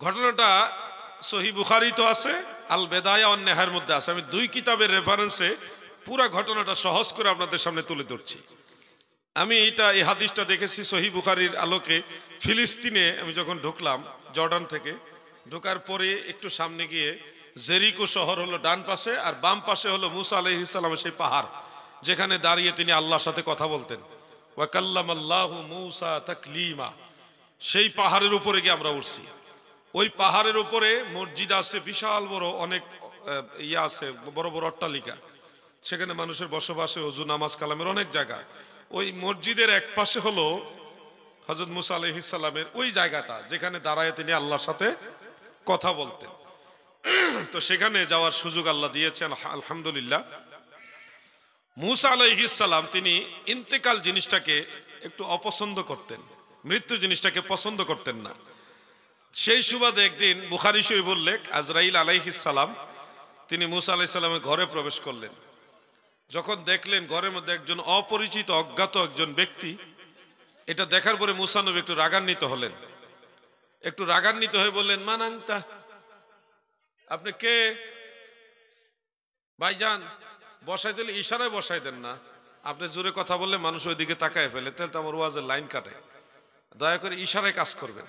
ঘটনাটা সহিহ বুখারী তো আছে, আল বেদায়া ওয়ান নেহার মধ্যে আছে। আমি দুই কিতাবের রেফারেন্সে পুরো ঘটনাটা সহজ করে আপনাদের সামনে তুলে ধরছি। আমি এই হাদিসটা দেখেছি সহিহ বুখারীর আলোকে। ফিলিস্তিনে আমি যখন ঢুকলাম জর্ডান থেকে, ঢোকার পরে একটু সামনে গিয়ে জেরিকো শহর হলো ডান পাশে, আর বাম পাশে হলো মুসা আলাইহিস সালামের সেই পাহাড় যেখানে দাঁড়িয়ে তিনি আল্লাহর সাথে কথা বলতেন। ওয়া কাল্লামাল্লাহু মুসা তাকলিমা। সেই পাহাড়ের উপরে গিয়ে আমরা উঠছি। ওই পাহাড়ের উপরে মসজিদ আছে, বিশাল বড় অনেক ইয়ে আছে, বড় বড় অট্টালিকা, সেখানে মানুষের বসবাসে ওযু নামাজ কালামের অনেক জায়গা। ওই মসজিদের এক পাশে হলো হযরত মুসা আলাইহিস সালামের ওই জায়গাটা যেখানে দাঁড়ায় তিনি আল্লাহর সাথে কথা বলতেন। তো সেখানে যাওয়ার সুযোগ আল্লাহ দিয়েছেন আলহামদুলিল্লাহ। মুসা আলাইহিস সালাম তিনি ইন্তেকাল জিনিসটাকে একটু অপছন্দ করতেন, মৃত্যু জিনিসটাকে পছন্দ করতেন না। সেই সুবাদে একদিন বুখারী শরীফ উল্লেখ, আজরাইল আলাইহিস সালাম তিনি মুসা আলাইহিস সালামের ঘরে প্রবেশ করলেন। যখন দেখলেন ঘরের মধ্যে একজন অপরিচিত অজ্ঞাত একজন ব্যক্তি, এটা দেখার পরে মুসা নবী একটু রাগান্বিত হলেন। একটু রাগান্বিত হয়ে বললেন, মান আনতা, আপনি কে? ভাইজান বসাই দিলে ইশারায় বসাই দেন না, আপনি জোরে কথা বললে মানুষ ওইদিকে তাকায় ফেলে, তাহলে তো আমার ওয়াজের লাইন কাটে, দয়া করে ইশারায় কাজ করবেন।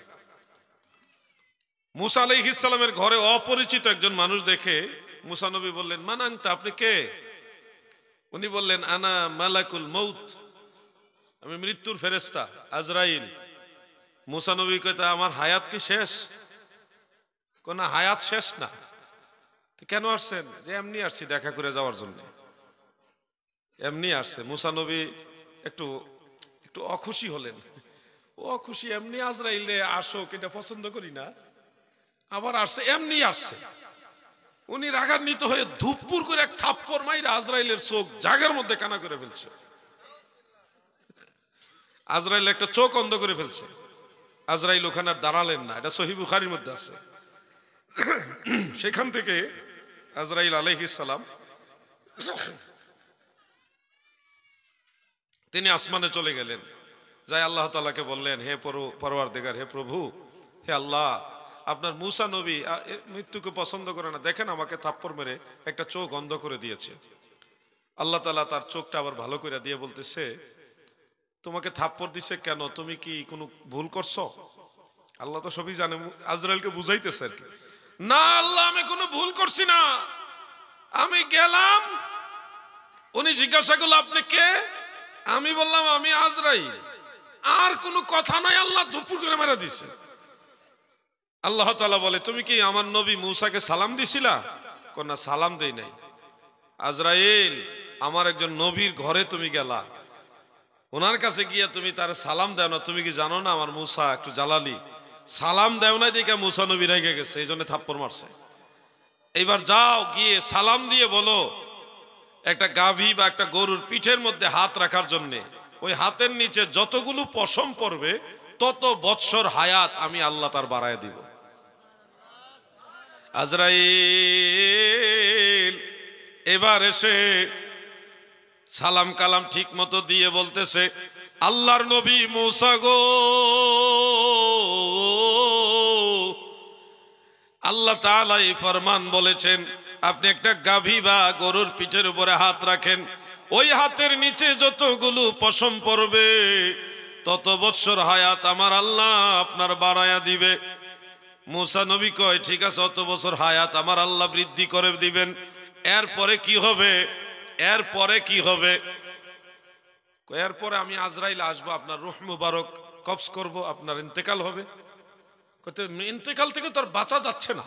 মুসা আলাইহিস সালামের ঘরে অপরিচিত একজন মানুষ দেখে মুসা নবী বললেন, মান আনতা, আপনি কে? উনি বললেন, আনা মালাকুল মউত, আমি মৃত্যুর ফেরেশতা আজরাইল। মুসা নবী কইতা, আমার হায়াত কি শেষ? কোন হায়াত শেষ না। কেন আসছেন? যে এমনি আসছি দেখা করে যাওয়ার জন্য, এমনি আসছে। মুসা নবী একটু একটু অখুশি হলেন। ও অখুশি, এমনি আজরাইল রে আসুক এটা পছন্দ করি না, আবার আসছে, এমনি আসছে। উনি রাগান্বিত হয়ে ধুপ্পুর করে এক থাপ্পড় মাইরা আজরাইলের চোখ জায়গার মধ্যে কানা করে ফেলছে। আজরাইল একটা চোখ অন্ধ করে ফেলছে। আজরাইল ওখানে আর দাঁড়ালেন না, এটা সহিহ বুখারীর মধ্যে আছে। সেখান থেকে আজরাইল আলাইহিস সালাম তিনি আসমানে চলে গেলেন। যাই আল্লাহ তাআলাকে বললেন, হে পরওয়ারদিগার, হে প্রভু, হে আল্লাহ, আপনার মুসা নবী মৃত্যুকে পছন্দ করে না, দেখেন আমাকে থাপ্পড় মেরে একটা চোখ অন্ধ করে দিয়েছে। আল্লাহ তাআলা তার চোখটা আবার ভালো করে দিয়ে বলতেছে, তোমাকে থাপ্পড় দিছে কেন? তুমি কি কোনো ভুল করছো? আল্লাহ তো সবই জানে। আজরাইলকে বুঝাইতেছে আর কি, না আল্লাহ আমি কোনো ভুল করছি না, আমি গেলাম, উনি জিজ্ঞাসা করলো আপনি কে? আমি বললাম আমি আজরাইল। আর কোনো কথা নাই, আল্লাহ দুপুর করে মেরে দিছে। আল্লাহ তাআলা বলে, তুমি কি আমার নবী মুসাকে সালাম দিছিলা? না, সালাম দেই নাই। আজরাইল, আমার একজন নবীর ঘরে তুমি গেলা, ওনার কাছে গিয়া তুমি তার সালাম দেও না, তুমি কি জানো না আমার মুসা একটু জালালি? সালাম দেও না দেখে মুসা নবী রেগে গেছে, এই জন্য থাপ্পড় মারছে। এইবার যাও গিয়ে সালাম দিয়ে বলো একটা গাভী বা একটা গরুর পিঠের মধ্যে হাত রাখার জন্য ওই হাতের নিচে যতগুলো পশম পড়বে তত বৎসর হায়াত আমি আল্লাহ তার বাড়ায় দিব। আজরাইল এবার এসে সালাম কালাম ঠিক মতো দিয়ে বলতেছে, আল্লাহর নবী মুসা গো, আল্লাহ তাআলা এই ফরমান বলেছেন আপনি একটা গাভী বা গরুর পিঠের উপরে হাত রাখেন, ওই হাতের নিচে যতগুলো পশম পড়বে তত বৎসর হায়াত আমার আল্লাহ আপনার বাড়ায়া দিবে। মুসা নবী কয়, ঠিক আছে, অত বছর হায়াত আমার আল্লাহ বৃদ্ধি করে দিবেন। এরপরে কি হবে? এরপরে কি হবে? এরপরে আমি আজরাইল আসবো, আপনার রূহ মুবারক কবজ করব, আপনার ইন্তেকাল হবে। ইন্তেকাল থেকে তো আর বাঁচা যাচ্ছে না,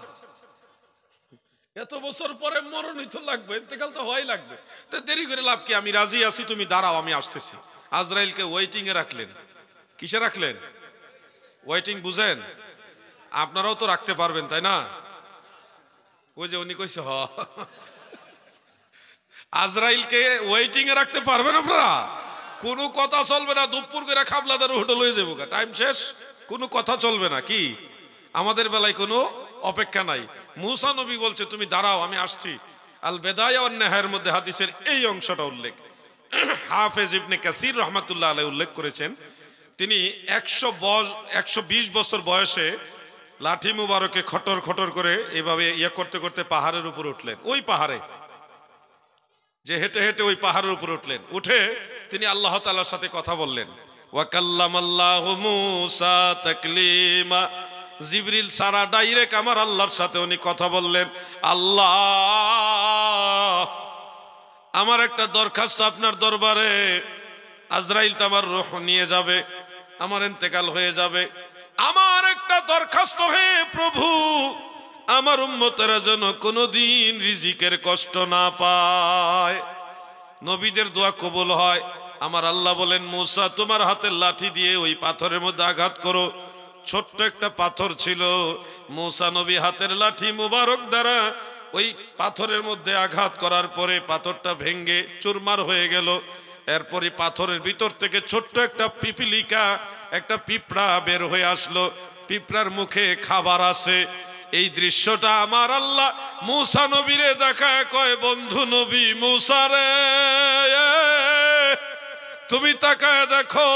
এত বছর পরে মরণই তো লাগবে, ইন্তেকাল তো হওয়াই লাগবে, তো দেরি করে লাভ কি? আমি রাজি আছি, তুমি দাঁড়াও, আমি আসতেছি। আজরাইলকে ওয়েটিং এ রাখলেন। কিসে রাখলেন? ওয়েটিং বুঝেন? আপনারাও তো রাখতে পারবেন তাই না? ওই যে উনি কইছে, হ, আজরাইলকে ওয়েটিং এ রাখতে পারবেন আপনারা? কোনো কথা চলবে না, দুপুর করে খাবলাদার হোটেল হয়ে যাবো, টাইম শেষ, কোনো কথা চলবে না। কি আমাদের বেলায় কোনো অপেক্ষা নাই। মুসা নবী বলছে তুমি দাঁড়াও, আমি আসছি। আল বেদায়া ওয়ান নেহার মধ্যে হাদিসের এই অংশটা উল্লেখ। হাফেজ ইবনে কাসির রাহমাতুল্লাহ আলাইহি উল্লেখ করেছেন, তিনি 120 বছর বয়সে লাঠি মুবারকে খটর খটর করে এভাবে ইয়ে করতে করতে পাহাড়ের উপর উঠলেন। ওই পাহাড়ে যে হেঁটে হেঁটে ওই পাহাড়ের উপর উঠলেন, উঠে তিনি আল্লাহ তাআলার সাথে কথা বললেন। ওয়া কাল্লামাল্লাহু মূসা তাকলিমা, জিবরিল সারা ডাইরেক্ট আমার আল্লাহর সাথে উনি কথা বললেন। আল্লাহ, আমার একটা দরখাস্ত আপনার দরবারে, আজরাইল তো আমার রূহ নিয়ে যাবে, আমার ইন্তেকাল হয়ে যাবে, আমার একটা দরখাস্ত, হে প্রভু, আমার উম্মতেরা যেন কোনোদিন রিজিকের কষ্ট না পায়, নবীদের দোয়া কবুল হয়। আমার আল্লাহ বলেন, মূসা তোমার হাতের লাঠি দিয়ে ওই পাথরের মধ্যে আঘাত করো। ছোট্ট একটা পাথর ছিল, মূসা নবী হাতের লাঠি মুবারক দ্বারা ওই পাথরের মধ্যে আঘাত করার পরে পাথরটা ভেঙ্গে চুরমার হয়ে গেল। এরপরে পাথরের ভিতর থেকে ছোট্ট একটা পিপিলিকা, একটা পিঁপড়া বের হয়ে আসলো। পিঁপড়ার মুখে খাবার আছে। এই দৃশ্যটা আমার আল্লাহ মূসা নবীরে দেখায়, কয়, বন্ধু নবী মূসা রে, তুমি তাকায় দেখো,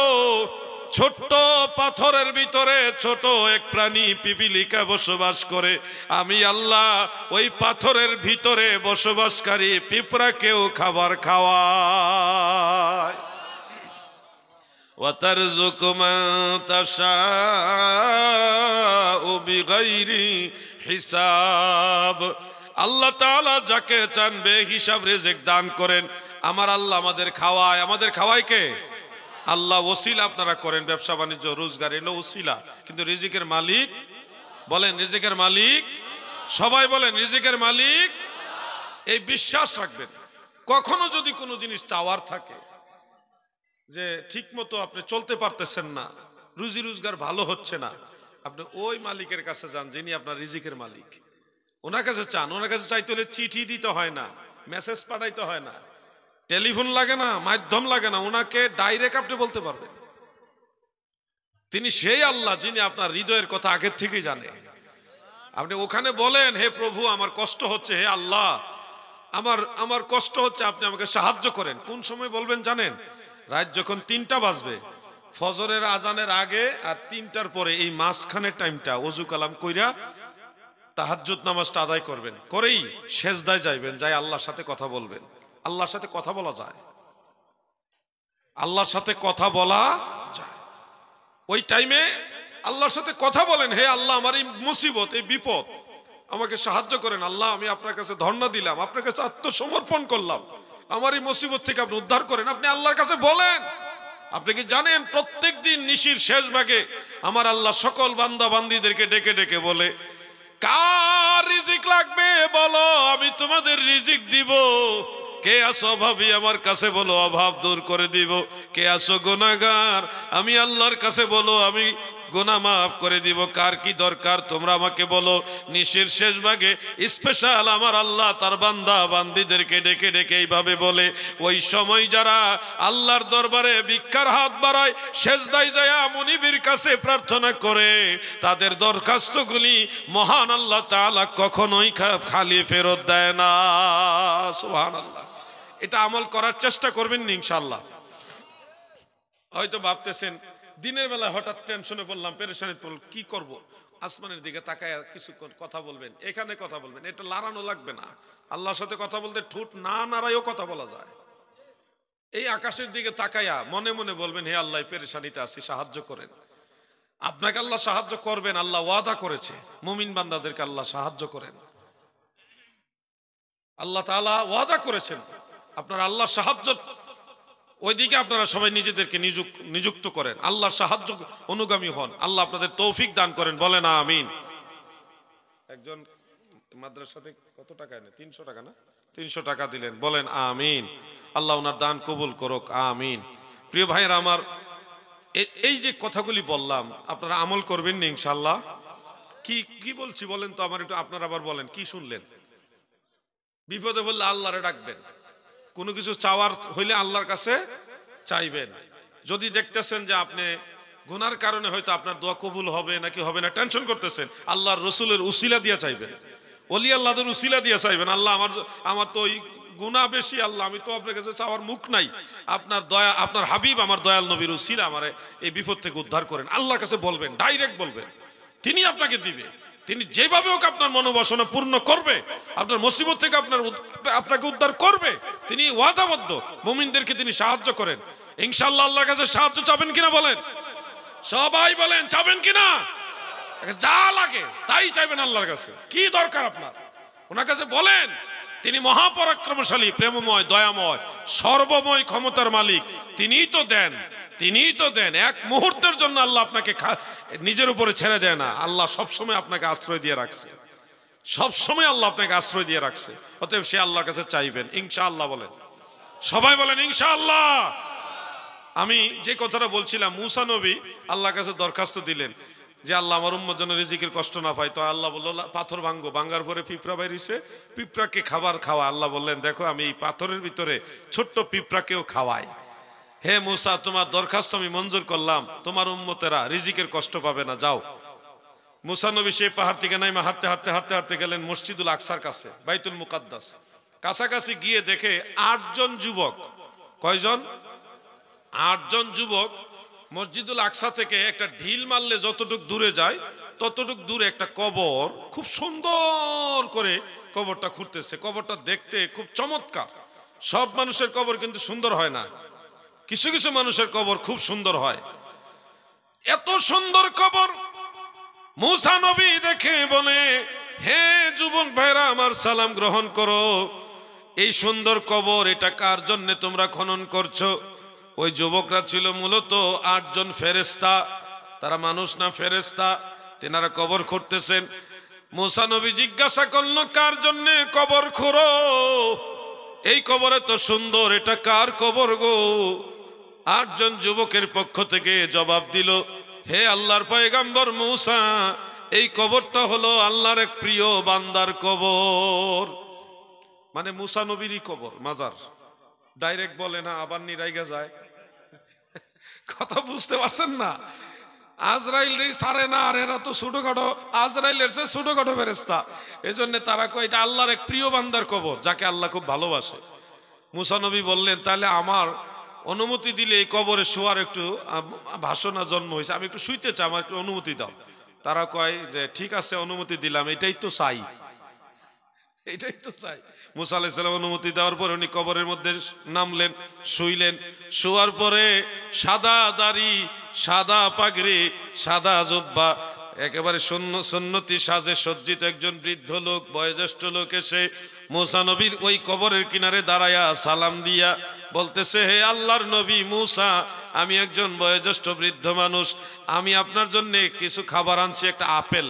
ছোট্ট পাথরের ভিতরে ছোট এক প্রাণী পিপিলিকা বসবাস করে। আমি আল্লাহ ওই পাথরের ভিতরে বসবাসকারী পিঁপড়াকেও খাবার খাওয়ায়। ওয়াতারযুকু মান তাশাউ বিগাইরি হিসাব, আল্লাহ তাআলা যাকে চান বেহিসাব রিজিক দান করেন। আমার আল্লাহ আমাদের খাওয়ায়। আমাদের খাওয়ায় কে? আল্লাহ। ওসিলা আপনারা করেন, ব্যবসা বাণিজ্য রোজগার এলো ওসিলা, কিন্তু রিজিকের মালিক বলেন, রিজিকের মালিক, সবাই বলেন রিজিকের মালিক। এই বিশ্বাস রাখবেন। কখনো যদি কোনো জিনিস চাওয়ার থাকে, যে ঠিক মতো আপনি চলতে পারতেছেন না, রুজি রোজগার ভালো হচ্ছে না, আপনি ওই মালিকের কাছে যান যিনি আপনার রিজিকের মালিক, ওনার কাছে চান। ওনার কাছে চাইতে হলে চিঠি দিতে হয় না, মেসেজ পাঠাইতে হয় না, টেলিফোন লাগে না, মাধ্যম লাগে না, ওনাকে ডাইরেক্ট আপনি বলতে পারবেন। তিনি সেই আল্লাহ যিনি আপনার হৃদয়ের কথা আগের থেকেই জানে। আপনি ওখানে বলেন, হে প্রভু আমার কষ্ট হচ্ছে, হে আল্লাহ আমার কষ্ট হচ্ছে, আপনি আমাকে সাহায্য করেন। কোন সময় বলবেন জানেন? রাত যখন 3টা বাজবে, ফজরের আজানের আগে আর 3টার পরে, এই মাঝখানের টাইমটা ওযু কালাম কইরা তাহাজ্জুদ নামাজটা আদায় করবেন, করেই সেজদায় যাইবেন, যাই আল্লাহর সাথে কথা বলবেন। আল্লাহর সাথে কথা বলা যায়, আল্লাহর সাথে কথা বলা যায়। ওই টাইমে আল্লাহর সাথে কথা বলেন, হে আল্লাহ আমার এই মুসিবত, এই বিপদ, আমাকে সাহায্য করেন। আল্লাহ আমি আপনার কাছে ধর্ণা দিলাম, আপনার কাছে আত্মসমর্পণ করলাম, আমার এই মুসিবত থেকে আপনি উদ্ধার করেন। আপনি আল্লাহর কাছে বলেন। আপনি কি জানেন প্রত্যেক দিন নিশির শেষ ভাগে আমার আল্লাহ সকল বান্দা বান্দীদেরকে ডেকে ডেকে বলে, কার রিজিক লাগবে বলো, আমি তোমাদের রিজিক দিব। কে আসো অভাবী, আমার কাছে বলো, অভাব দূর করে দিব। কে আসো গুনাহগার, আমি আল্লাহর কাছে বলো, আমি গুনাহ মাফ করে দিব। কার কি দরকার তোমরা আমাকে বলো। নিশির শেষ ভাগে স্পেশাল আমার আল্লাহ তার বান্দা বান্দীদেরকে ডেকে ডেকে এইভাবে বলে। ওই সময় যারা আল্লাহর দরবারে ভিক্ষার হাত বাড়ায়, সেজদায় যায় মুনিবের কাছে প্রার্থনা করে, তাদের দরখাস্তগুলি মহান আল্লাহ তাআলা কখনোই খালি ফেরত দেয় না। সুবহানাল্লাহ। এটা আমল করার চেষ্টা করবেন ইনশাআল্লাহ। হয়তো ভাবতেছেন দিনের বেলা হঠাৎ টেনশনে পড়লাম, পেরেশানি পড়লাম, কি করব? আসমানের দিকে তাকায় কিছু কথা বলবেন, এখানে কথা বলবেন, এটা লড়ানো লাগবে না। আল্লাহর সাথে কথা বলতে ঠোঁট না নাড়ায়ও কথা বলা যায়। এই আকাশের দিকে তাকায়া মনে মনে বলবেন, হে আল্লাহ পেরেশানিতে আছি, সাহায্য করেন। আপনাকে আল্লাহ সাহায্য করবেন, আল্লাহ ওয়াদা করেছে। মুমিন বান্দাদেরকে আল্লাহ সাহায্য করেন, আল্লাহ তাআলা ওয়াদা করেছেন। আপনার আল্লাহ সাহায্য, ওইদিকে আপনারা সবাই নিজেদেরকে নিযুক্ত করেন, আল্লাহর সাহায্য অনুগামী হন। আল্লাহ আপনাদের তৌফিক দান করেন, বলেন আমিন। একজন মাদ্রাসাতে কত টাকা এনে? 300 টাকা না? 300 টাকা দিলেন, বলেন আমিন। আল্লাহ ওনার দান কবুল করুক, আমিন। প্রিয় ভাইয়েরা আমার, এই যে কথাগুলি বললাম আপনারা আমল করবেন না ইনশাআল্লাহ। কি বলছি বলেন তো আমার একটু, আপনারা আবার বলেন কি শুনলেন। বিপদে বললে আল্লাহরে ডাকবেন, কোনো কিছু চাওয়ার হইলে আল্লাহর কাছে চাইবেন। যদি দেখতেছেন যে আপনি গুনার কারণে হয়তো আপনার দোয়া কবুল হবে নাকি হবে না, টেনশন করতেছেন, আল্লাহর রসুলের উসিলা দিয়ে চাইবেন, ওলি আল্লাহদের উসিলা দিয়ে চাইবেন। আল্লাহ আমার তো ওই গুনাহ বেশি, আল্লাহ আমি তো আপনার কাছে চাওয়ার মুখ নাই, আপনার দয়া, আপনার হাবিব আমার দয়াল নবীর উসিলা আমার এই বিপদ থেকে উদ্ধার করেন। আল্লাহর কাছে বলবেন, ডাইরেক্ট বলবেন। তিনি আপনাকে দিবে। তিনি যেভাবে হোক আপনার মনোবাসনা পূর্ণ করবে, আপনার মুসিবত থেকে আপনাকে উদ্ধার করবে। তিনি ওয়াদাবদ্ধ, মুমিনদেরকে তিনি সাহায্য করেন। ইনশাআল্লাহ আল্লাহর কাছে সাহায্য চাবেন কিনা বলেন, সবাই বলেন চাবেন কিনা? যা লাগে তাই চাইবেন আল্লাহর কাছে। কি দরকার আপনার ওনার কাছে বলেন। তিনি মহাপরাক্রমশালী, প্রেমময়, দয়াময়, সর্বময় ক্ষমতার মালিক। তিনিই তো দেন, তিনিই তো দেন। এক মুহূর্তের জন্য আল্লাহ আপনাকে নিজের উপরে ছেড়ে দেয় না। আল্লাহ সবসময় আপনাকে আশ্রয় দিয়ে রাখছে, সবসময় আল্লাহ আপনাকে আশ্রয় দিয়ে রাখছে। অতএব সে আল্লাহর কাছে চাইবেন ইনশাআল্লাহ বলেন, সবাই বলেন ইনশাআল্লাহ। আমি যে কথাটা বলছিলাম, মুসা নবী আল্লাহর কাছে দরখাস্ত দিলেন যে আল্লাহ আমার উম্মত যেন রিজিকের কষ্ট না পায়। তো আল্লাহ বলল পাথর ভাঙ্গো। ভাঙ্গার পরে পিঁপড়া বাইরিছে, পিঁপড়াকে খাবার খাওয়া। আল্লাহ বললেন দেখো আমি এই পাথরের ভিতরে ছোট্ট পিঁপড়াকেও খাওয়াই। হে মুসা, তোমার দরখাস্ত আমি মঞ্জুর করলাম, তোমার উম্মতেরা রিজিকের কষ্ট পাবে না, যাও। মুসা নবী সেই পাহাড় থেকে নাইমা হাঁটতে হাঁটতে হাঁটতে হাঁটতে গেলেন মসজিদুল আকসার কাছে, বাইতুল মুকাদ্দাস কাছাকাছি গিয়ে দেখে 8 জন যুবক। কয়জন? 8 জন যুবক মসজিদুল আকসা থেকে একটা ঢিল মারলে যতটুক দূরে যায় ততটুক দূরে একটা কবর খুব সুন্দর করে কবরটা খুঁড়তেছে। কবরটা দেখতে খুব চমৎকার। সব মানুষের কবর কিন্তু সুন্দর হয় না, কিছু কিছু মানুষের কবর খুব সুন্দর হয়। এত সুন্দর কবর মুসা নবী দেখে বলে, হে যুবক ভাইরা আমার সালাম গ্রহণ করো। এই সুন্দর কবর এটা কার জন্য তোমরা খনন করছো? ওই যুবকরা ছিল মূলত 8 জন ফেরেশতা, তারা মানুষ না ফেরেশতা। তেনারা কবর খুঁড়তেছেন। মুসা নবী জিজ্ঞাসা করলো কার জন্য কবর খুঁড়ো? এই কবর এত সুন্দর, এটা কার কবর গো? 8 জন যুবকের পক্ষ থেকে জবাব দিল, হে আল্লাহর পয়গম্বর মুসা, এই কবরটা হলো আল্লাহর এক প্রিয় বান্দার কবর। মানে মুসা নবীরই কবর, মাজার। ডাইরেক্ট বলে না, আবার নিরাইগা যায়। কথা বুঝতে পারছেন না? আজরাইল রে সারে না, আর এরা তো ছোটখাটো, আজরাইলের চেয়ে ছোটখাটো ফেরেশতা। এই জন্য তারা কয় এটা আল্লাহর এক প্রিয় বান্দার কবর, যাকে আল্লাহ খুব ভালোবাসে। মুসা নবী বললেন তাহলে আমার অনুমতি দিলে এই কবরে শোয়ার একটু ভাষণা জন্ম হয়েছে, আমি একটু শুইতে চাই, আমার একটু অনুমতি দাও। তারা কয় যে ঠিক আছে অনুমতি দিলাম, এটাই তো চাই, এটাই তো চাই। মুসা আলাইহিস সালাম অনুমতি দেওয়ার পর উনি কবরের মধ্যে নামলেন, শুইলেন। শোয়ার পরে সাদা দাড়ি, সাদা পাগড়ি, সাদা জুব্বা, একেবারে সুন্নতি সাজে সজ্জিত একজন বৃদ্ধ লোক, বয়োজ্যেষ্ঠ লোক এসে মুসা নবীর ওই কবরের কিনারে দাঁড়ায়া সালাম দিয়া বলতেছে, হে আল্লাহর নবী মুসা, আমি একজন বয়োজ্যেষ্ঠ বৃদ্ধ মানুষ, আমি আপনার জন্য কিছু খাবার আনছি, একটা আপেল।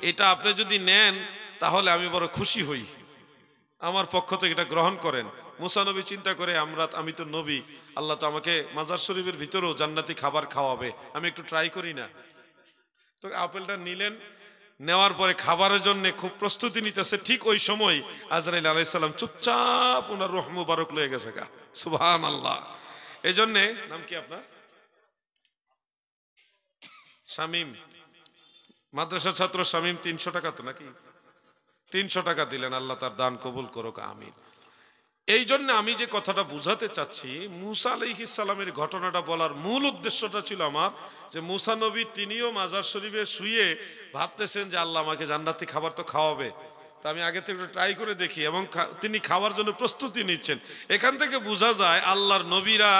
এটা আপনি যদি নেন তাহলে আমি বড় খুশি হই, আমার পক্ষ থেকে এটা গ্রহণ করেন। মুসা নবী চিন্তা করে আমি তো নবী, আল্লাহ তো আমাকে মাজার শরীফের ভিতরেও জান্নাতি খাবার খাওয়াবে, আমি একটু ট্রাই করি না। তো আপেলটা নিলেন, নেওয়ার পরে খাবারের জন্য খুব প্রস্তুতি নিতেছে। ঠিক ওই সময় আজরাইল আলাইহিস সালাম চুপচাপ ওনার রূহ মুবারক লয়ে গেছে গা। সুবহানাল্লাহ। এই জন্য নাম কি আপনার? শামীম, মাদ্রাসার ছাত্র শামীম। 300 টাকা তো নাকি? 300 টাকা দিলেন, আল্লাহ তার দান কবুল করুক, আমিন। এই জন্য আমি যে কথাটা বুঝাতে চাচ্ছি, মুসা আলাইহিস সালামের ঘটনাটা বলার মূল উদ্দেশ্যটা ছিল আমার, যে মুসা নবী তিনিও মাজার শরীফে শুয়ে ভাবতেছেন যে আল্লাহ আমাকে জান্নাতি খাবার তো খাওয়াবে, তা আমি আগে থেকে ট্রাই করে দেখি, এবং তিনি খাওয়ার জন্য প্রস্তুতি নিচ্ছেন। এখান থেকে বোঝা যায় আল্লাহর নবীরা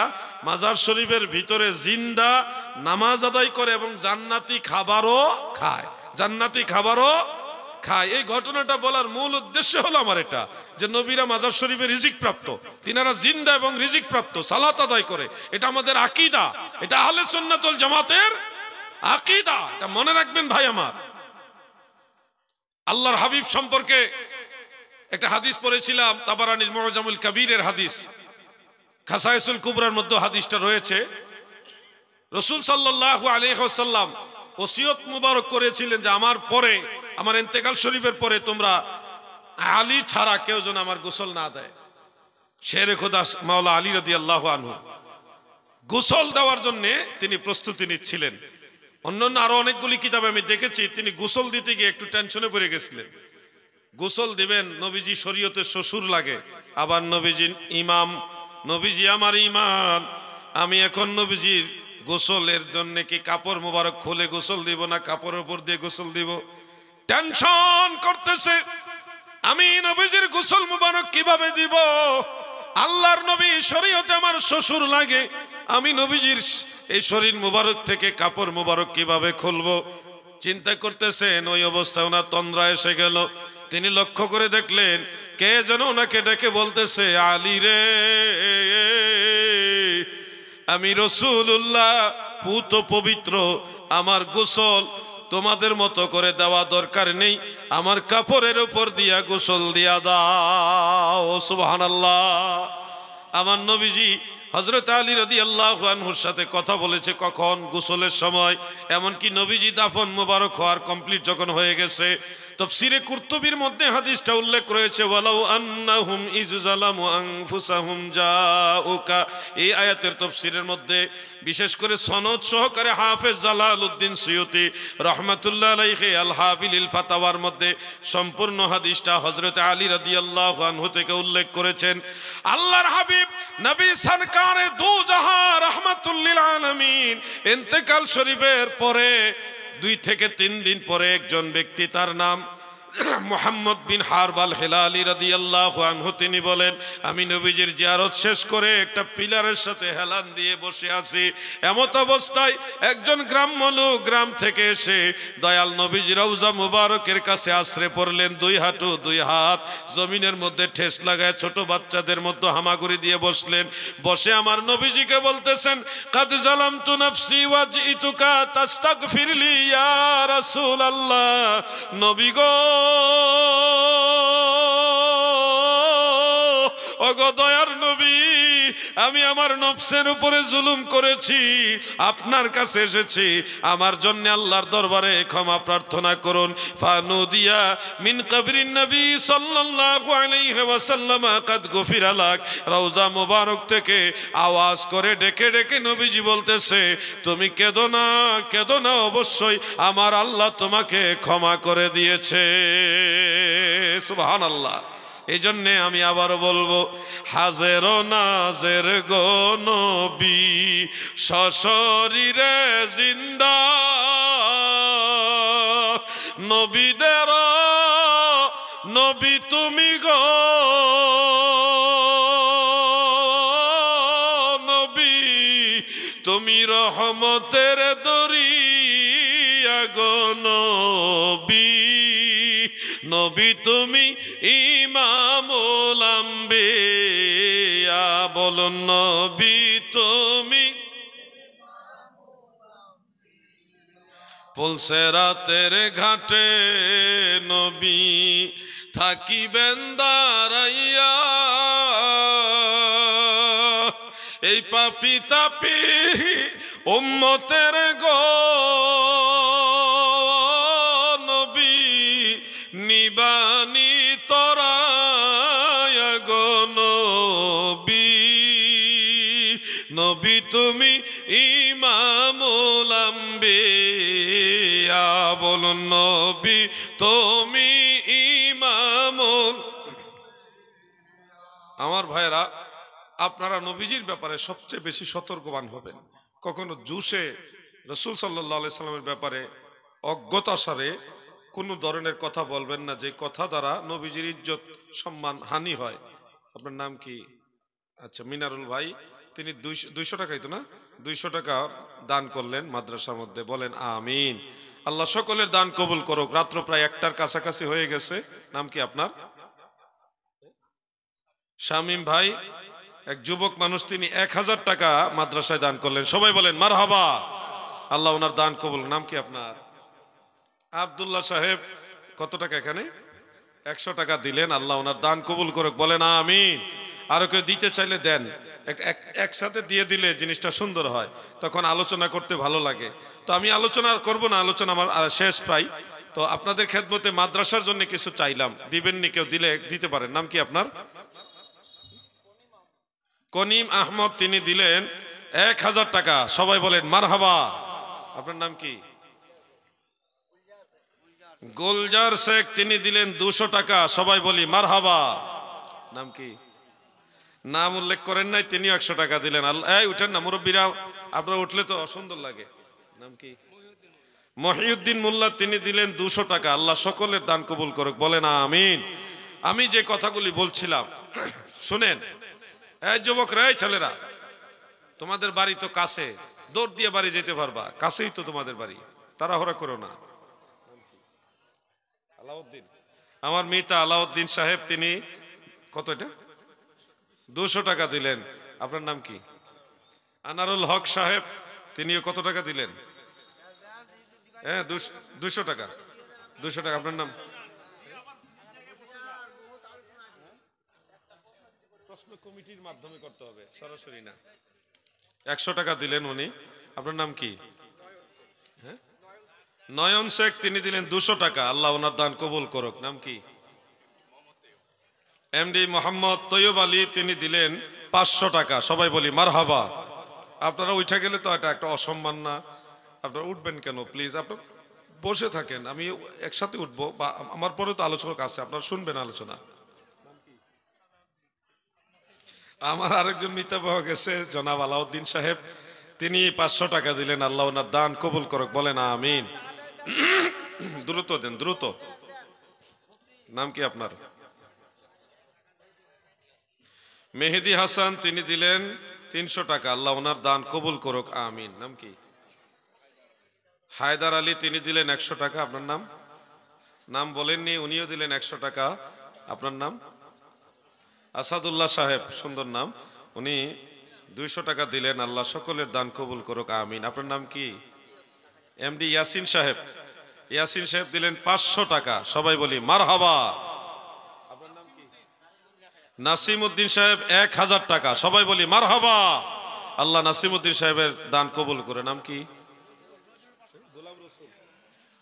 মাজার শরীফের ভিতরে জিন্দা নামাজ আদায় করে এবং জান্নাতি খাবারও খায়, জান্নাতি খাবারও খায়। এই ঘটনাটা বলার মূল উদ্দেশ্য হলো আমার এটা, যে নবীরা মাজার শরীফে রিজিক প্রাপ্ত, তিনারা জিন্দা এবং রিজিক প্রাপ্ত, সালাত আদায় করে। এটা আমাদের আকীদা, এটা আহলে সুন্নাত ওয়াল জামাতের আকীদা, এটা মনে রাখবেন ভাই আমার। আল্লাহর হাবিব সম্পর্কে একটা হাদিস পড়েছিলাম, তাবারানীর মুআজামুল কাবীরের হাদিস, খাসায়েসুল কুবরার মধ্যে হাদিসটা রয়েছে। রাসূল সাল্লাল্লাহু আলাইহি ওয়াসাল্লাম ওসিয়ত মুবারক করেছিলেন যে আমার পরে, আমার ইন্তেকাল শরীফের পরে তোমরা আলী ছাড়া কেউ যেন আমার গোসল না দেয়। শেরে খোদা মাওলা আলী রাদিয়াল্লাহু আনহু গোসল দেওয়ার জন্য তিনি প্রস্তুতি নিচ্ছিলেন। অন্যান্য আরো অনেকগুলি কিতাবে আমি দেখেছি তিনি গোসল দিতে গিয়ে একটু টেনশনে পড়ে গেছিলেন। গোসল দিবেন, নবীজি শরীয়তের শ্বশুর লাগে, আবার নবীজি ইমাম, নবীজি আমার ইমান, আমি এখন নবীজির গোসলের জন্য কি কাপড় মোবারক খুলে গোসল দিব না কাপড়ের উপর দিয়ে গোসল দিব, টেনশন করতেছে। আমি নবীজির গোসল মোবারক কিভাবে দিব? আল্লাহর নবী শরীয়তে আমার শ্বশুর লাগে, আমি নবীজির এই শরীর মোবারক থেকে কাপড় মোবারক কিভাবে খুলবো? চিন্তা করতেছেন, ওই অবস্থায় ওনার তন্দ্রা এসে গেল। তিনি লক্ষ্য করে দেখলেন কে যেন ওনাকে ডেকে বলতেছে, আলী রে, আমি রাসূলুল্লাহ পুত পবিত্র, আমার গোসল তোমাদের মতো করে দেওয়া দরকার নেই, আমার কাপড়ের উপর দিয়া গোসল দিয়া দাও। সুবহানাল্লাহ। আমার নবীজি হযরত আলী রাদিয়াল্লাহু আনহুর সাথে কথা বলেছে কখন? গোসলের সময়। এমনকি নবীজি দাফন মোবারক হওয়ার কমপ্লিট যখন হয়ে গেছে। তাফসীরে কুরতুবীর মধ্যে হাদিসটা উল্লেখ রয়েছে, ওয়ালাউ আন্নাহুম ইয যালামু আনফুসাহুম জাউকা। এই আয়াতের তাফসীরের মধ্যে বিশেষ করে সনদ সহকারে হাফেজ জালালউদ্দিন সুয়ুতী রাহমাতুল্লাহ আলাইহি আল হাবিলিল ফাতাওয়ার মধ্যে সম্পূর্ণ হাদিসটা হযরত আলী রাদিয়াল্লাহু আনহু থেকে উল্লেখ করেছেন। আল্লাহর হাবিব নবী সরকারে দু জাহান রাহমাতুল লিল আলামিন ইন্তেকাল শরীফের পরে 2 থেকে 3 দিন পরে একজন ব্যক্তি, তার নাম মুহাম্মদ বিন হারব আল হিলালি রাদিয়াল্লাহু আনহু, তিনি বলেন আমি নবীজির জিয়ারত শেষ করে একটা পিলারের সাথে হেলান দিয়ে বসে আছি। এমত অবস্থায় একজন গ্রাম্য লোক গ্রাম থেকে এসে দয়াল নবীজির রওজা মুবারকের কাছে আশ্রে পড়লেন। 2 হাঁটু 2 হাত জমিনের মধ্যে ঠেস লাগায় ছোট বাচ্চাদের মতো হামাগুড়ি দিয়ে বসলেন। বসে আমার নবীজিকে বলতেছেন, কাদ জালামতু নাফসি ওয়া জিতুকা তাস্তাগফিরলি ইয়া রাসূলুল্লাহ। নবী গো, ওগো দয়ার নবী, আমি আমার নফসের উপরে জুলুম করেছি, আপনার কাছে এসেছি, আমার জন্য আল্লাহর দরবারে ক্ষমা প্রার্থনা করুন। ফানুদিয়া মিন কবরিন নবী সাল্লাল্লাহু আলাইহি ওয়াসাল্লাম কাদ গফিরা লাক। রওজা মুবারক থেকে আওয়াজ করে ডেকে ডেকে নবীজি বলতেছে, তুমি কেঁদো না, কেঁদো না, অবশ্যই আমার আল্লাহ তোমাকে ক্ষমা করে দিয়েছে। সুবহানাল্লাহ। এই জন্যে আমি আবার বলবো, হাজের নাজের গো নবী সশরীরে জিন্দা, নবীদের নবী তুমি গো নবী, তুমি রহমতের দরিয়া গো নবী, নবী তুমি ইমামুল আম্বিয়া। বলুন নবী তুমি। পুলসেরাতের ঘাটে নবী থাকিবেন দাঁড়াইয়া, এই পাপী তাপী উম্মতের গো নবী, নিবানি তরায় গো নবী, নবী তুমি ইমামুল আম্বিয়া। বলুন নবী তুমি ইমামুল। আমার ভাইরা, আপনারা নবীজির ব্যাপারে সবচেয়ে বেশি সতর্কবান হবেন। কখনো জুসে রাসূল সাল্লাল্লাহু আলাইহি সাল্লামের ব্যাপারে অজ্ঞতাসারে কোনো ধরনের কথা বলবেন না, যে কথা দ্বারা নবীজির ইজ্জত সম্মান হানি হয়। আপনার নাম কি? আচ্ছা, মিনারুল ভাই, তিনি 200 টাকাই তো না, 200 টাকা দান করলেন মাদ্রাসার মধ্যে। বলেন আমিন। আল্লাহ সকলের দান কবুল করুক। রাত্র প্রায় 1টার কাছাকাছি হয়ে গেছে। নাম কি আপনার? শামীম ভাই, এক যুবক মানুষ, তিনি 1000 টাকা মাদ্রাসায় দান করলেন। সবাই বলেন মারহাবা। আল্লাহ ওনার দান কবুল। নাম কি আপনার? আব্দুল্লাহ সাহেব, কত টাকা এখানে? 100 টাকা দিলেন। আল্লাহ ওনার দান কবুল করুক। বলেন আমিন। আরো কেউ দিতে চাইলে দেন, একসাথে দিয়ে দিলে জিনিসটা সুন্দর হয়, তখন আলোচনা করতে ভালো লাগে। তো আমি আলোচনা করব না, আলোচনা আমার শেষ প্রায়। তো আপনাদের খেদমতে মাদ্রাসার জন্য কিছু চাইলাম, দিবেননি? কেউ দিলে দিতে পারেন। নাম কি আপনার? কনিম আহমদ, তিনি দিলেন 1000 টাকা। সবাই বলেন মারহাবা। আপনার নাম কি? গুলজার শেখ, তিনি দিলেন 200 টাকা। সবাই বলি মারহাবা। নাম কি? নাম উল্লেখ করেন নাই, তিনি 100 টাকা দিলেন। আল্লাহ, এই উঠেন না মুরব্বীরা, আপনারা উঠলে তো অসুন্দর লাগে। নাম কি? মহিউদ্দিন মোল্লা, তিনি দিলেন 200 টাকা। আল্লাহ সকলের দান কবুল করুক, বলেন আমিন। আমি যে কথাগুলি বলছিলাম শুনেন, এই যুবকরা, এই ছেলেরা, তোমাদের বাড়ি তো কাছে, দৌড় দিয়ে বাড়ি যেতে পারবা, কাছেই তো তোমাদের বাড়ি, তাড়াহুড়া করো না। আলাউদ্দিন, আমার মিতা আলাউদ্দিন সাহেব, তিনি কত এটা 200 টাকা দিলেন। আপনার নাম কি? আনারুল হক সাহেব, তিনিও কত টাকা দিলেন? হ্যাঁ, 200 টাকা, 200 টাকা। আপনার নাম? প্রশ্ন কমিটির মাধ্যমে করতে হবে, সরাসরি না। 100 টাকা দিলেন উনি। আপনার নাম কি? হ্যাঁ, নয়ন শেখ, তিনি দিলেন 200 টাকা। আল্লাহ ওনার দান কবুল করুক। নাম কি? এমডি মোহাম্মদ তৈয়ব আলী, তিনি দিলেন 500 টাকা। সবাই বলি মারহাবা। আপনারা উঠে গেলে তো এটা একটা অসম্মান না? আপনারা উঠবেন কেন? প্লিজ আপনার বসে থাকেন, আমি একসাথে উঠবো, বা আমার পরে তো আলোচনা আছে, আপনারা শুনবেন আলোচনা। আমার আরেকজন মিতা পাওয়া গেছে, জনাব আলাউদ্দিন সাহেব, তিনি 500 টাকা দিলেন। আল্লাহ ওনার দান কবুল করুক, বলেন আমিন। দ্রুত দেন, দ্রুত। নাম কি আপনার? মেহেদি হাসান, তিনি দিলেন 300 টাকা। আল্লাহ ওনার দান কবুল করুক, আমিন। নাম কি? হায়দার আলী, তিনি দিলেন 100 টাকা। আপনার নাম? নাম বলেননি, উনিও দিলেন 100 টাকা। আপনার নাম? আসাদুল্লাহ সাহেব, সুন্দর নাম, উনি 200 টাকা দিলেন। আল্লাহ সকলের দান কবুল করুক, আমিন। আপনার নাম কি? এমডি ইয়াসিন সাহেব, ইয়াসিন সাহেব দিলেন 500 টাকা। সবাই বলি মারহাবা। আপনার নাম কি? নাসিম উদ্দিন সাহেব 1000 টাকা। সবাই বলি মারহাবা। আল্লাহ নাসিম উদ্দিন সাহেবের দান কবুল করে। নাম কি?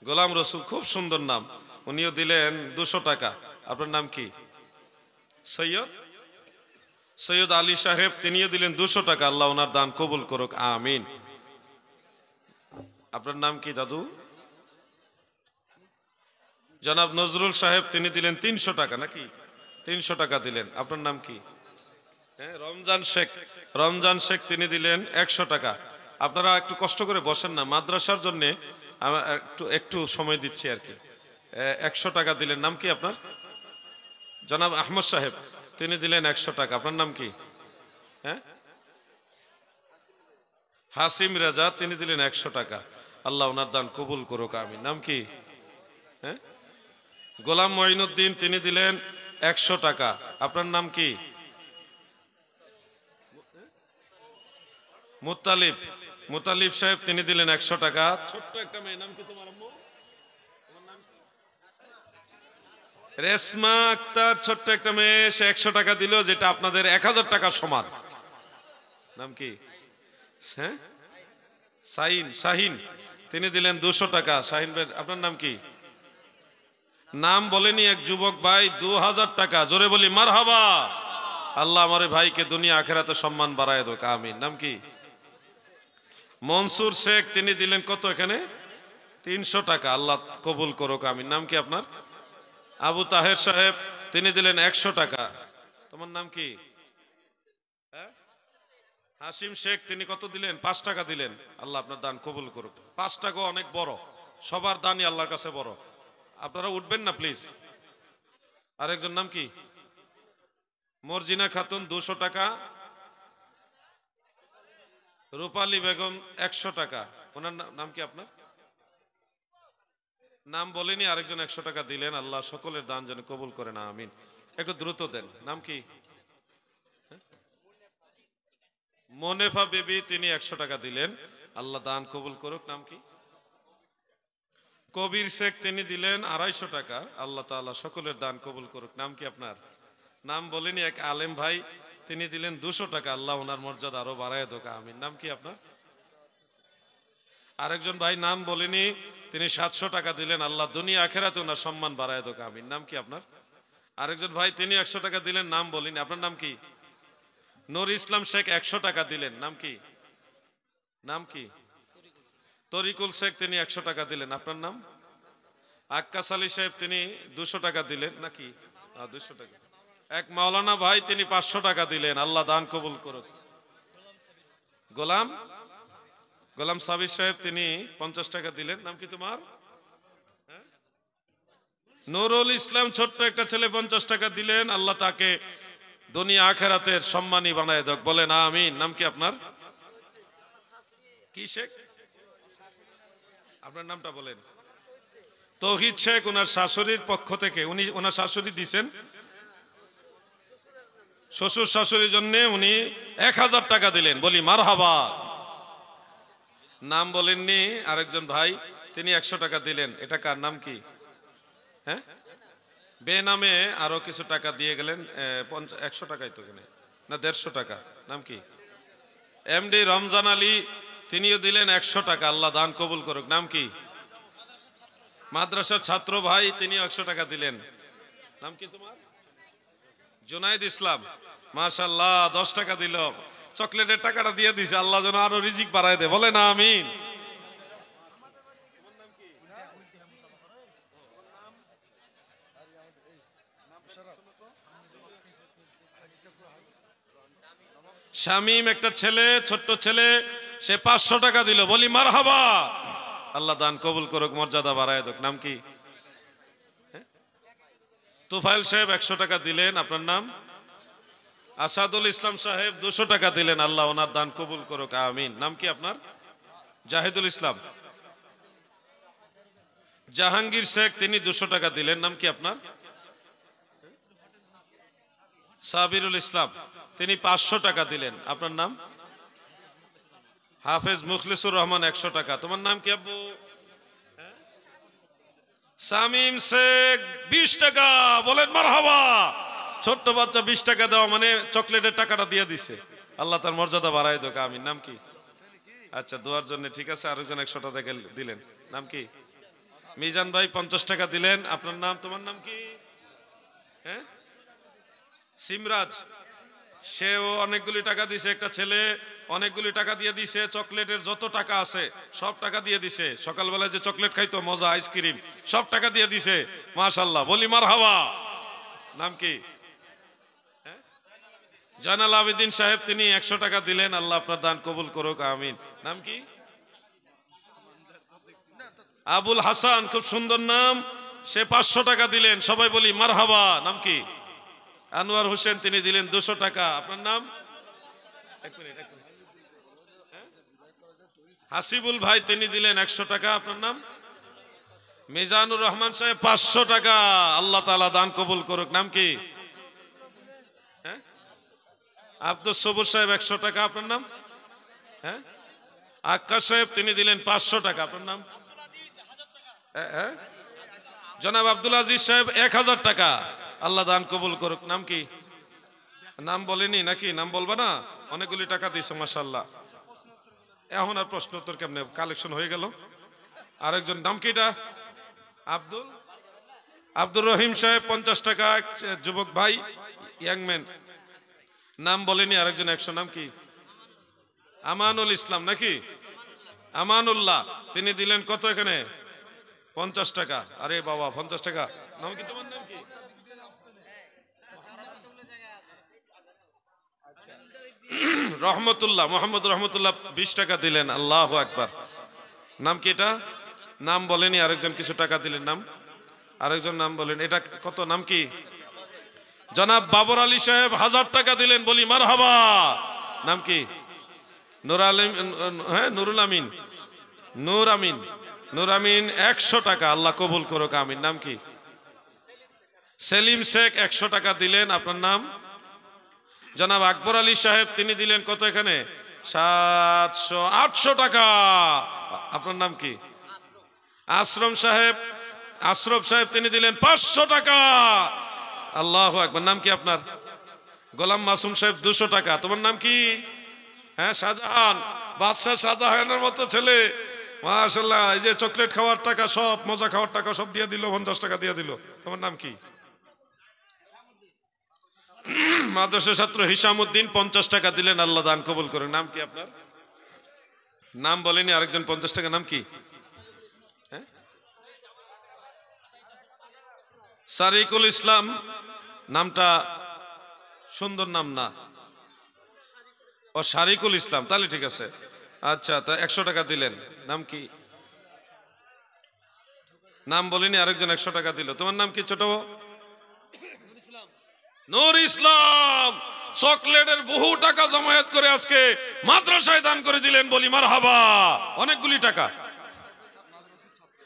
গোলাম রসুল, খুব সুন্দর নাম, উনিও দিলেন 200 টাকা। আপনার নাম কি? সৈয়দ আলী সাহেব, তিনিও দিলেন 200 টাকা। আল্লাহ ওনার দান কবুল করুক, আমিন। আপনার নাম কি দাদু? জনাব নজরুল সাহেব, তিনি দিলেন 300 টাকা। নাকি 300 টাকা দিলেন? আপনার নাম কি? হ্যাঁ, রমজান শেখ, রমজান শেখ, তিনি দিলেন 100 টাকা। আপনারা একটু কষ্ট করে বসেন না, মাদ্রাসার জন্য আমরা একটু একটু সময় দিচ্ছি আর কি। 100 টাকা দিলেন। নাম কি আপনার? জনাব আহমদ সাহেব, তিনি দিলেন 100 টাকা। আপনার নাম কি? হ্যাঁ, হাসিম রাজা, তিনি দিলেন 100 টাকা। আল্লাহ ওনার দান কবুল করুক, আমিন। নাম কি? হ্যাঁ, গোলাম মঈনুদ্দিন, তিনি দিলেন 100 টাকা। আপনার নাম কি? মুত্তালিব, মুত্তালিব সাহেব, তিনি দিলেন 100 টাকা। ছোট্ট একটা মেয়ে, নাম কি তোমার আম্মু? রেশমা আক্তার, ছোট্ট একটা মেয়ে, সে 100 টাকা দিল, যেটা আপনাদের 1000 টাকা সমান। নাম কি? হ্যাঁ, শাহিন, তিনি দিলেন 200 টাকা। শাহিন ভাই, আপনার নাম কি? নাম বলেনি এক যুবক ভাই, 2000 টাকা। জোরে বলি মারহাবা। আল্লাহ আমার ভাইকে দুনিয়া আখেরাতে সম্মান বাড়ায় দেক, আমিন। নাম কি? মনসুর শেখ, তিনি দিলেন কত এখানে? 300 টাকা। আল্লাহ কবুল করুক, আমিন। নাম কি আপনার? আবু তাহের সাহেব, তিনি দিলেন 100 টাকা। তোমার নাম কি? হ্যাঁ, হাসিম শেখ, তিনি কত দিলেন? 5 টাকা দিলেন। আল্লাহ আপনার দান কবুল করুক। 5 টাকা অনেক বড়, সবার দানই আল্লাহর কাছে বড়। আপনারা উঠবেন না প্লিজ। আরেকজন নাম কি? মর্জিনা খাতুন, 200 টাকা। রূপালী বেগম, 100 টাকা। ওনার নাম কি আপনার? নাম বলেনি, আরেকজন 100 টাকা দিলেন। আল্লাহ সকলের দান যেন কবুল করেন, আমিন। একটু দ্রুত দেন। নাম কি? মনেফা বেবি, তিনি 100 টাকা দিলেন। আল্লাহ দান কবুল করুক। নাম কি? কবির শেখ, তিনি দিলেন 250 টাকা। আল্লাহ তাআলা সকলের দান কবুল করুক। নাম কি আপনার? নাম বলেনি, এক আলেম ভাই, তিনি দিলেন 200 টাকা। আল্লাহ ওনার মর্যাদা আরো বাড়ায় দেক, আমিন। নাম কি আপনার? আরেকজন ভাই নাম বলেনি, তিনি 700 টাকা দিলেন। আল্লাহ দুনিয়া আখেরাতে ওনার সম্মান বাড়ায় দেক, আমিন। নাম কি আপনার? আরেকজন ভাই, তিনি 100 টাকা দিলেন, নাম বলেনি। আপনার নাম কি? নূর ইসলাম শেখ, 100 টাকা দিলেন। নাম কি? নাম কি? তরিকুল শেখ, তিনি 100 টাকা দিলেন। আপনার নাম? আক্কাস আলী সাহেব, তিনি 200 টাকা দিলেন। নাকি 200 টাকা। এক মাওলানা ভাই, তিনি 500 টাকা দিলেন। আল্লাহ দান কবুল করুক। গোলাম গোলাম সাবির সাহেব তিনি 50 টাকা দিলেন। নাম কি তোমার? নুরুল ইসলাম, ছোট্ট একটা ছেলে 50 টাকা দিলেন। আল্লাহ তাকে দুনিয়া আখেরাতের সম্মানী বানায় দেখ, বলেন আমিন। নাম কি আপনার? কি শেখ? আপনার নামটা বলেন। তৌহিদ শেখ। ওনার শাশুড়ির পক্ষ থেকে উনি, ওনার শাশুড়ি দিছেন, শ্বশুর শাশুড়ির জন্য উনি 1000 টাকা দিলেন, বলি মারহাবা। নাম বলেননি আরেকজন ভাই, তিনি 100 টাকা দিলেন। এটা কার? নাম কি? হ্যাঁ, বেনামে আরো কিছু টাকা দিয়ে গেলেন। 100 টাকাই তো কিনে না, 150 টাকা। নাম কি? এমডি রমজান আলী, তিনিও দিলেন 100 টাকা। আল্লাহ দান কবুল করুক। নাম কি? মাদ্রাসার ছাত্র ভাই, তিনি 100 টাকা দিলেন। নাম কি তোমার? জুনাইদ ইসলাম, মাশাআল্লাহ 10 টাকা দিল। চকলেটের টাকাটা দিয়ে দিছে, আল্লাহ যেন আরো রিজিক বাড়ায় দেয়, বলেন আমিন। শামীম, একটা ছেলে, ছোট্ট ছেলে, সে 500 টাকা দিল, বলি মারহাবা। আল্লাহ দান কবুল করুক, মর্যাদা বাড়ায় দেক। নাম কি? তুফাইল সাহেব 100 টাকা দিলেন। আপনার নাম? আসাদুল ইসলাম সাহেব 200 টাকা দিলেন। আল্লাহ ওনার দান কবুল করুক, আমিন। নাম কি আপনার? জাহিদুল ইসলাম। জাহাঙ্গীর শেখ, তিনি 200 টাকা দিলেন। নাম কি আপনার? সাবিরুল ইসলাম, তিনি 500 টাকা দিলেন। আপনার নাম? হাফেজ মুখলিসুর রহমান 100 টাকা। তোমার নাম কি আব্বু? শামীম শেখ 20 টাকা, বলেন মারহাবা। ছোট্ট বাচ্চা 20 টাকা দেওয়া মানে চকলেটের টাকাটা দিয়ে দিছে, আল্লাহ তার মর্যাদা বাড়ায় দেক, আমিন। নাম কি? আচ্ছা, দোয়ার জন্য ঠিক আছে। আরেকজন 100 টাকা দিলেন। নাম কি? মিজান ভাই 50 টাকা দিলেন। আপনার নাম? তোমার নাম কি? হ্যাঁ, সিমরাজ, সেও অনেকগুলি টাকা দিছে। একটা ছেলে অনেকগুলি টাকা দিয়ে দিছে, চকলেটের যত টাকা আছে সব টাকা দিয়ে দিছে। সকালবেলায় যে চকলেট খাইতো, মজা, আইসক্রিম, সব টাকা দিয়ে দিছে, মাশাআল্লাহ, বলি মারহাবা। নাম কি? জয়নাল আবেদিন সাহেব, তিনি 100 টাকা দিলেন। আল্লাহ আপনার দান কবুল করুক, আমিন। নাম কি? আবুল হাসান, খুব সুন্দর নাম, সে 500 টাকা দিলেন। সবাই বলি মারহাবা। নাম কি? আনোয়ার হোসেন, তিনি দিলেন 200 টাকা। আপনার নাম? এক মিনিট। হাসিবুল ভাই, তিনি দিলেন 100 টাকা। আপনার নাম? মিজানুর রহমান সাহেব 500 টাকা। আল্লাহ তাআলা দান কবুল করুক। নাম কি? আব্দুল সবুর সাহেব 100 টাকা। আপনার নাম? হ্যাঁ, আক্কাস সাহেব, তিনি দিলেন 500 টাকা। আপনার নাম? জনাব আব্দুল আজিজ সাহেব 1000 টাকা। আল্লাহ দান কবুল করুক। নাম কি? নাম বলেনি নাকি? নাম বলবা না? অনেকগুলি টাকা দিয়েছে, মাশাআল্লাহ। এখন আর প্রশ্ন উত্তর কেমনে, কালেকশন হয়ে গেল। আরেকজন, নাম কি এটা? আব্দুর রহিম সাহেব 50 টাকা। যুবক ভাই, ইয়াংম্যান, নাম বলেনি। আরেকজন 100। নাম কি? আমানুল ইসলাম নাকি? আমানুল্লাহ, তিনি দিলেন কত এখানে? 50 টাকা। আরে বাবা, 50 টাকা। নাম কি? তোমার নাম কি? রহমতুল্লাহ, মোহাম্মদ রহমতুল্লাহ 20 টাকা দিলেন। আল্লাহু আকবার। নাম কি এটা? নাম বলেনি। আরেকজন কিছু টাকা দিলেন। নাম? আরেকজন নাম বলেন। এটা কত? নাম কি? জনাব বাবর আলী সাহেব 1000 টাকা দিলেন, বলি মারহাবা। নাম কি? নূর আলম, হ্যাঁ, নুরুল আমিন, নূর আমিন, নূর আমিন 100 টাকা। আল্লাহ কবুল করুক, আমিন। নাম কি? সেলিম শেখ 100 টাকা দিলেন। আপনার নাম? জনাব আকবর আলী সাহেব, তিনি দিলেন কত এখানে? 800 টাকা। আপনার নাম কি? আশরফ সাহেব, তিনি দিলেন 500 টাকা। আল্লাহু আকবার। নাম কি আপনার? গোলাম মাসুম সাহেব 200 টাকা। তোমার নাম কি? হ্যাঁ, শাহজাহান, বাদশাহ শাহজাহানের মতো ছেলে, মাশাআল্লাহ। এই যে চকলেট খাওয়ার টাকা সব, মজা খাওয়ার টাকা সব দিয়ে দিল, 50 টাকা দিয়ে দিল। তোমার নাম কি? মাদ্রাসা ছাত্র হিসামউদ্দিন 50 টাকা দিলেন। আল্লাহ দান কবুল করেন। নাম কি আপনার? নাম বলেনি। আরেকজন 50 টাকা। নাম কি? সারিকুল ইসলাম, নামটা সুন্দর নাম না? ও, শারিকুল ইসলাম, তাহলে ঠিক আছে। আচ্ছা, তা 100 টাকা দিলেন। নাম কি? নাম বলিনি, আরেকজন 100 টাকা দিল। তোমার নাম কি ছোট? নূর ইসলাম। চকলেটের বহু টাকা জমায়েত করে আজকে মাদ্রাসায় দান করে দিলেন, বলি মারহাবা। অনেকগুলি টাকা।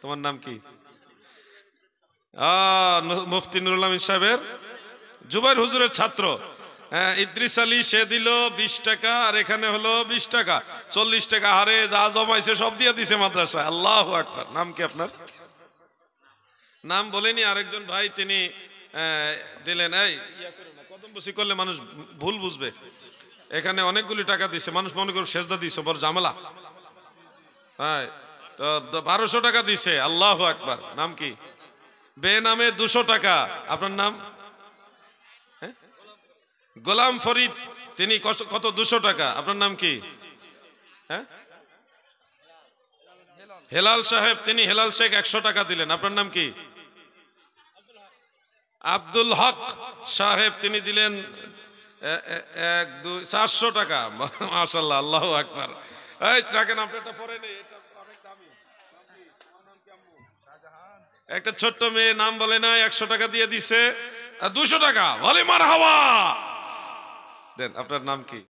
তোমার নাম কি? মুফতি নুরুল আমিন সাহেবের জুবাইর হুজুরের ছাত্র। হ্যাঁ, ইদ্রিস আলী, সে দিল 20 টাকা, আর এখানে হলো 20 টাকা, 40 টাকা। হারে যা জমাইছে সব দিয়ে দিছে মাদ্রাসায়। আল্লাহু আকবার। নাম কি আপনার? নাম বলেনি, আরেকজন ভাই তিনি দিলেন। এই ইয়া করো না, কদম বসি করলে মানুষ ভুল বুঝবে। এখানে অনেকগুলি টাকা দিছে, মানুষ মনে করে সেজদা দিছে, বড় ঝামেলা। হ্যাঁ, তো 1200 টাকা দিছে। আল্লাহু আকবার। নাম কি? বে নামে 200 টাকা। আপনার নাম? গোলাম ফরিদ, তিনি কত? 200 টাকা। আপনার নাম কি? হ্যাঁ, হেলাল সাহেব, তিনি হেলাল শেখ 100 টাকা দিলেন। আপনার নাম কি? আব্দুল হক সাহেব, তিনি দিলেন 400 টাকা। মাশাআল্লাহ, আল্লাহু আকবার। এই ট্রাকের আপনারটা পরে নেই, এটা অনেক দামি। একটা ছোট্ট মেয়ে নাম বলে না, 100 টাকা দিয়ে দিছে। 200 টাকা, বলে মারহাবা। দেন, আপনার নাম কি?